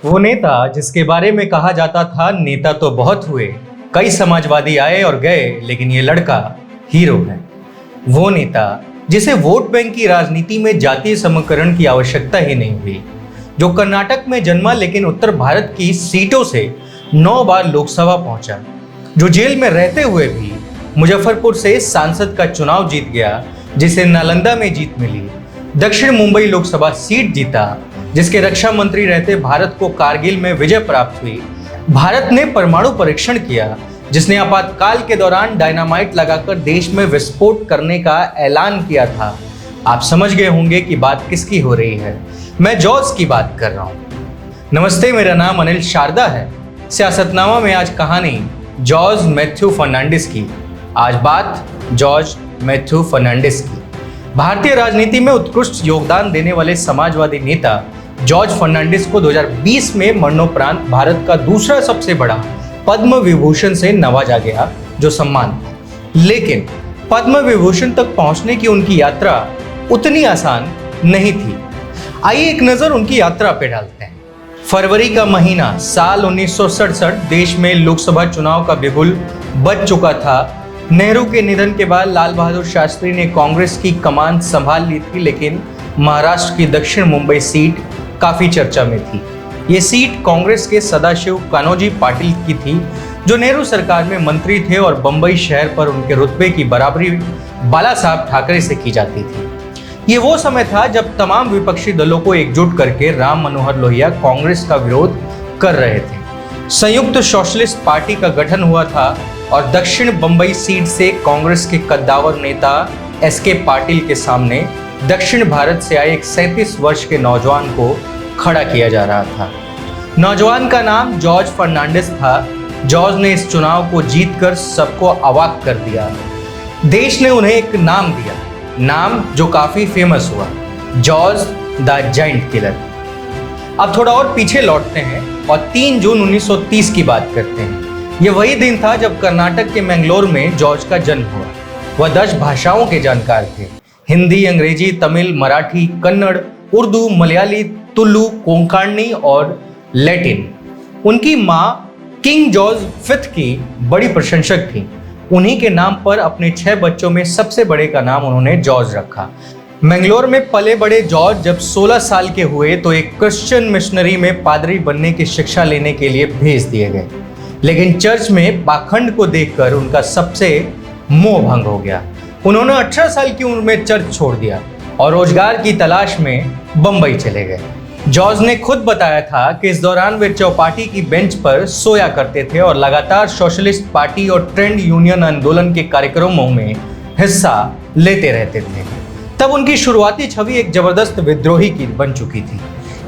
वो नेता जिसके बारे में कहा जाता था नेता तो बहुत हुए, कई समाजवादी आए और गए, लेकिन ये लड़का हीरो है। वो नेता जिसे वोट बैंक की राजनीति में जातीय समीकरण की आवश्यकता ही नहीं हुई, जो कर्नाटक में जन्मा लेकिन उत्तर भारत की सीटों से 9 बार लोकसभा पहुंचा, जो जेल में रहते हुए भी मुजफ्फरपुर से सांसद का चुनाव जीत गया, जिसे नालंदा में जीत मिली, दक्षिण मुंबई लोकसभा सीट जीता, जिसके रक्षा मंत्री रहते भारत को कारगिल में विजय प्राप्त हुई, भारत ने परमाणु परीक्षण किया, जिसने आपातकाल के दौरान डायनामाइट लगाकर देश में विस्फोट करने का ऐलान किया था। आप समझ गए होंगे कि बात किसकी हो रही है। मैं जॉर्ज की बात कर रहा हूं। नमस्ते, मेरा नाम अनिल शारदा है। सियासतनामा में आज कहानी जॉर्ज मैथ्यू फर्नांडिस की। आज बात जॉर्ज मैथ्यू फर्नांडिस की। भारतीय राजनीति में उत्कृष्ट योगदान देने वाले समाजवादी नेता जॉर्ज फर्नांडिस को 2020 में मरणोपरांत भारत का दूसरा सबसे बड़ा पद्म विभूषण से नवाजा गया, जो सम्मान था। लेकिन पद्म विभूषण तक पहुंचने की उनकी यात्रा उतनी आसान नहीं थी। आइए एक नजर उनकी यात्रा पे डालते हैं। फरवरी का महीना साल 1967, देश में लोकसभा चुनाव का बिगुल बज चुका था। नेहरू के निधन के बाद लाल बहादुर शास्त्री ने कांग्रेस की कमान संभाल ली थी, लेकिन महाराष्ट्र की दक्षिण मुंबई सीट काफी चर्चा में थी। ये सीट कांग्रेस के सदाशिव कान्होजी पाटिल की थी, जो नेहरू सरकार में मंत्री थे, और बंबई शहर पर उनके रुतबे की बराबरी बाला साहब ठाकरे से की जाती थी। ये वो समय था जब तमाम विपक्षी दलों को एकजुट करके राम मनोहर लोहिया कांग्रेस का विरोध कर रहे थे। संयुक्त सोशलिस्ट पार्टी का गठन हुआ था और दक्षिण बंबई सीट से कांग्रेस के कद्दावर नेता एसके पाटिल के सामने दक्षिण भारत से आए एक 37 वर्ष के नौजवान को खड़ा किया जा रहा था। नौजवान का नाम जॉर्ज फर्नांडिस था। जॉर्ज ने इस चुनाव को जीतकर सबको अवाक कर दिया। देश ने उन्हें एक नाम दिया, नाम जो काफी फेमस हुआ, जॉर्ज द जायंट किलर। अब थोड़ा और पीछे लौटते हैं और 3 जून 1930 की बात करते हैं। यह वही दिन था जब कर्नाटक के मैंगलोर में जॉर्ज का जन्म हुआ। वह 10 भाषाओं के जानकार थे, हिंदी, अंग्रेजी, तमिल, मराठी, कन्नड़, उर्दू, मलयाली, तुलु, कोंकणी और लैटिन। उनकी माँ किंग जॉर्ज V की बड़ी प्रशंसक थी। उन्हीं के नाम पर अपने 6 बच्चों में सबसे बड़े का नाम उन्होंने जॉर्ज रखा। मैंगलोर में पले बड़े जॉर्ज जब 16 साल के हुए तो एक क्रिश्चियन मिशनरी में पादरी बनने की शिक्षा लेने के लिए भेज दिए गए, लेकिन चर्च में पाखंड को देखकर उनका सबसे मोह भंग हो गया। उन्होंने 18 साल की उम्र में चर्च छोड़ दिया और रोजगार की तलाश में बंबई चले गए। जॉर्ज ने खुद बताया था कि इस दौरान वे चौपाटी की बेंच पर सोया करते थे और लगातार सोशलिस्ट पार्टी और ट्रेड यूनियन आंदोलन के कार्यक्रमों में हिस्सा लेते रहते थे। तब उनकी शुरुआती छवि एक जबरदस्त विद्रोही की बन चुकी थी।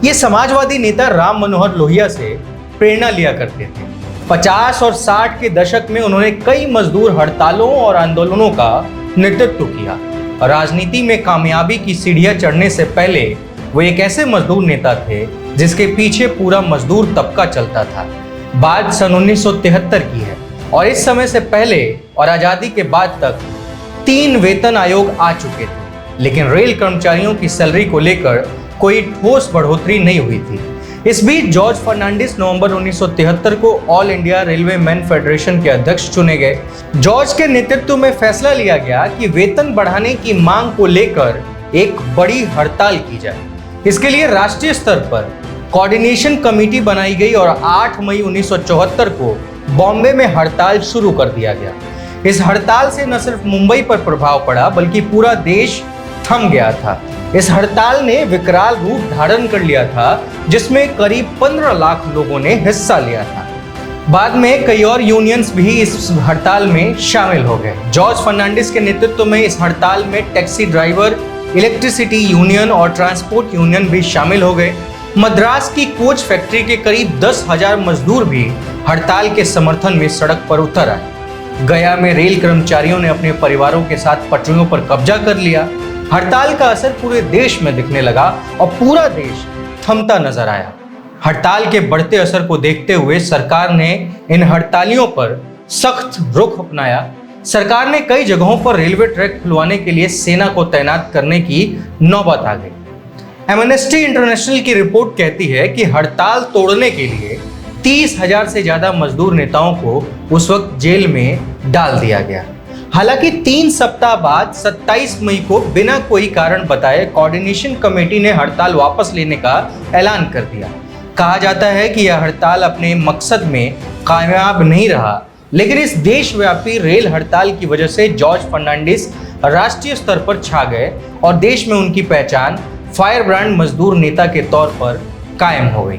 ये समाजवादी नेता राम मनोहर लोहिया से प्रेरणा लिया करते थे। 50 और 60 के दशक में उन्होंने कई मजदूर हड़तालों और आंदोलनों का नेतृत्व किया। राजनीति में कामयाबी की सीढ़ियां चढ़ने से पहले वो एक ऐसे मजदूर नेता थे जिसके पीछे पूरा मजदूर तबका चलता था। बात सन 1973 की है और इस समय से पहले और आजादी के बाद तक 3 वेतन आयोग आ चुके थे, लेकिन रेल कर्मचारियों की सैलरी को लेकर कोई ठोस बढ़ोतरी नहीं हुई थी। इस बीच जॉर्ज फर्नांडिस नवंबर 1973 को all India railway man federation के अध्यक्ष चुने गए। जॉर्ज के नेतृत्व में फैसला लिया गया कि वेतन बढ़ाने की मांग को लेकर एक बड़ी हड़ताल की जाए। इसके लिए राष्ट्रीय स्तर पर कोऑर्डिनेशन कमेटी बनाई गई और 8 मई 1974 को बॉम्बे में हड़ताल शुरू कर दिया गया। इस हड़ताल से न सिर्फ मुंबई पर प्रभाव पड़ा बल्कि पूरा देश थम गया था। इस हड़ताल ने विकराल रूप धारण कर लिया था, जिसमें करीब 15 लाख लोगों ने हिस्सा लिया था। बाद में कई और यूनियंस भी इस हड़ताल में शामिल हो गए। जॉर्ज फर्नांडिस के नेतृत्व में इस हड़ताल में टैक्सी ड्राइवर, इलेक्ट्रिसिटी यूनियन और ट्रांसपोर्ट यूनियन भी शामिल हो गए। मद्रास की कोच फैक्ट्री के करीब 10,000 मजदूर भी हड़ताल के समर्थन में सड़क पर उतर आए। गया में रेल कर्मचारियों ने अपने परिवारों के साथ पटरियों पर कब्जा कर लिया। हड़ताल का असर पूरे देश में दिखने लगा और पूरा देश थमता नजर आया। हड़ताल के बढ़ते असर को देखते हुए सरकार ने इन हड़तालियों पर सख्त रुख अपनाया। सरकार ने कई जगहों पर रेलवे ट्रैक खुलवाने के लिए सेना को तैनात करने की नौबत आ गई। एमनेस्टी इंटरनेशनल की रिपोर्ट कहती है कि हड़ताल तोड़ने के लिए 30,000 से ज्यादा मजदूर नेताओं को उस वक्त जेल में डाल दिया गया। हालांकि 3 सप्ताह बाद 27 मई को बिना कोई कारण बताए कोऑर्डिनेशन कमेटी ने हड़ताल वापस लेने का ऐलान कर दिया। कहा जाता है कि यह हड़ताल अपने मकसद में कामयाब नहीं रहा, लेकिन इस देशव्यापी रेल हड़ताल की वजह से जॉर्ज फर्नांडिस राष्ट्रीय स्तर पर छा गए और देश में उनकी पहचान फायर ब्रांड मजदूर नेता के तौर पर कायम हो गई।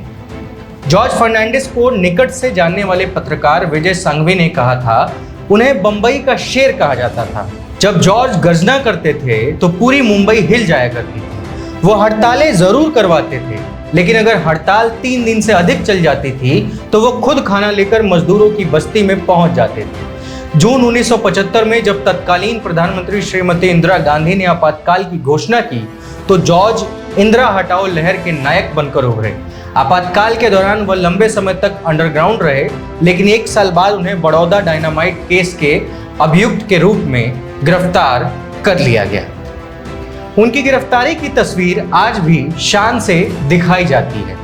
जॉर्ज फर्नांडिस को निकट से जानने वाले पत्रकार विजय संघवी ने कहा था, उन्हें बंबई का शेर कहा जाता था। जब जॉर्ज गर्जना करते थे तो पूरी मुंबई हिल जाया करती थी। वो हड़तालें जरूर करवाते थे, लेकिन अगर हड़ताल 3 दिन से अधिक चल जाती थी तो वो खुद खाना लेकर मजदूरों की बस्ती में पहुंच जाते थे। जून 1975 में जब तत्कालीन प्रधानमंत्री श्रीमती इंदिरा गांधी ने आपातकाल की घोषणा की तो जॉर्ज इंदिरा हटाओ लहर के नायक बनकर उभरे। आपातकाल के दौरान वह लंबे समय तक अंडरग्राउंड रहे, लेकिन 1 साल बाद उन्हें बड़ौदा डायनामाइट केस के अभियुक्त के रूप में गिरफ्तार कर लिया गया। उनकी गिरफ्तारी की तस्वीर आज भी शान से दिखाई जाती है।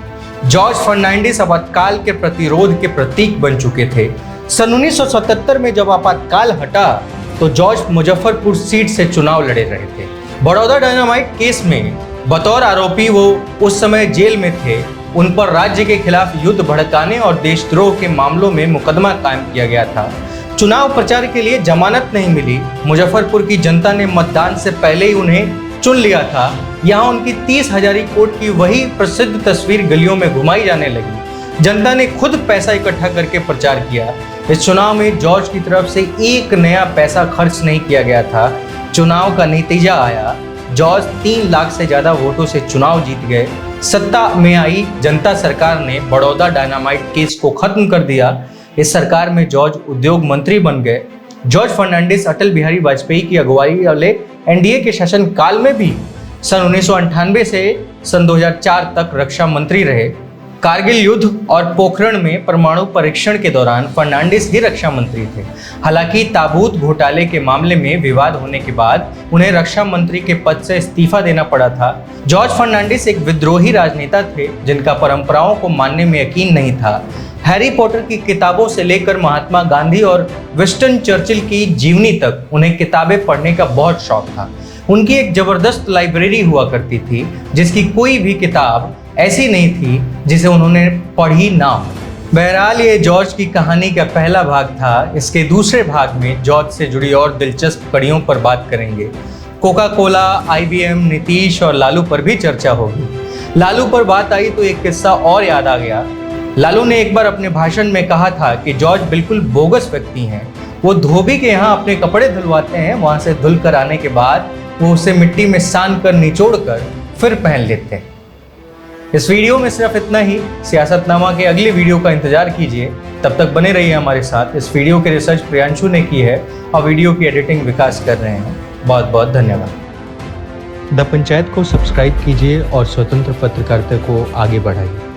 जॉर्ज फर्नांडिस आपातकाल के प्रतिरोध के प्रतीक बन चुके थे। सन 1977 में जब आपातकाल हटा तो जॉर्ज मुजफ्फरपुर सीट से चुनाव लड़े रहे थे। बड़ौदा डायनामाइट केस में बतौर आरोपी वो उस समय जेल में थे। उन पर राज्य के खिलाफ युद्ध भड़काने और देशद्रोह के मामलों में मुकदमा कायम किया गया था। चुनाव प्रचार के लिए जमानत नहीं मिली। मुजफ्फरपुर की जनता ने मतदान से पहले ही उन्हें चुन लिया था। यहाँ उनकी 30 हजारी कोट की वही प्रसिद्ध तस्वीर गलियों में घुमाई जाने लगी। जनता ने खुद पैसा इकट्ठा करके प्रचार किया। इस चुनाव में जॉर्ज की तरफ से 1 नया पैसा खर्च नहीं किया गया था। चुनाव का नतीजा आया, जॉर्ज 3 लाख से ज्यादा वोटों से चुनाव जीत गए। सत्ता में आई जनता सरकार ने बड़ौदा डायनामाइट केस को खत्म कर दिया। इस सरकार में जॉर्ज उद्योग मंत्री बन गए। जॉर्ज फर्नांडिस अटल बिहारी वाजपेयी की अगुवाई वाले एनडीए के शासन काल में भी सन 1998 से सन 2004 तक रक्षा मंत्री रहे। कारगिल युद्ध और पोखरण में परमाणु परीक्षण के दौरान फर्नांडिस ही रक्षा मंत्री थे। हालांकि ताबूत घोटाले के मामले में विवाद होने के बाद उन्हें रक्षा मंत्री के पद से इस्तीफा देना पड़ा था। जॉर्ज फर्नांडिस एक विद्रोही राजनेता थे जिनका परंपराओं को मानने में यकीन नहीं था। हैरी पॉटर की किताबों से लेकर महात्मा गांधी और विंस्टन चर्चिल की जीवनी तक उन्हें किताबें पढ़ने का बहुत शौक था। उनकी एक जबरदस्त लाइब्रेरी हुआ करती थी, जिसकी कोई भी किताब ऐसी नहीं थी जिसे उन्होंने पढ़ी ना हो। बहरहाल ये जॉर्ज की कहानी का पहला भाग था। इसके दूसरे भाग में जॉर्ज से जुड़ी और दिलचस्प कड़ियों पर बात करेंगे। कोका कोला, IBM, नीतीश और लालू पर भी चर्चा होगी। लालू पर बात आई तो एक किस्सा और याद आ गया। लालू ने एक बार अपने भाषण में कहा था कि जॉर्ज बिल्कुल बोगस व्यक्ति हैं। वो धोबी के यहाँ अपने कपड़े धुलवाते हैं, वहाँ से धुल कर आने के बाद वो उसे मिट्टी में सान कर निचोड़ कर फिर पहन लेते हैं। इस वीडियो में सिर्फ इतना ही। सियासतनामा के अगली वीडियो का इंतजार कीजिए। तब तक बने रहिए हमारे साथ। इस वीडियो की रिसर्च प्रियांशु ने की है और वीडियो की एडिटिंग विकास कर रहे हैं। बहुत बहुत धन्यवाद। द पंचायत को सब्सक्राइब कीजिए और स्वतंत्र पत्रकारिता को आगे बढ़ाइए।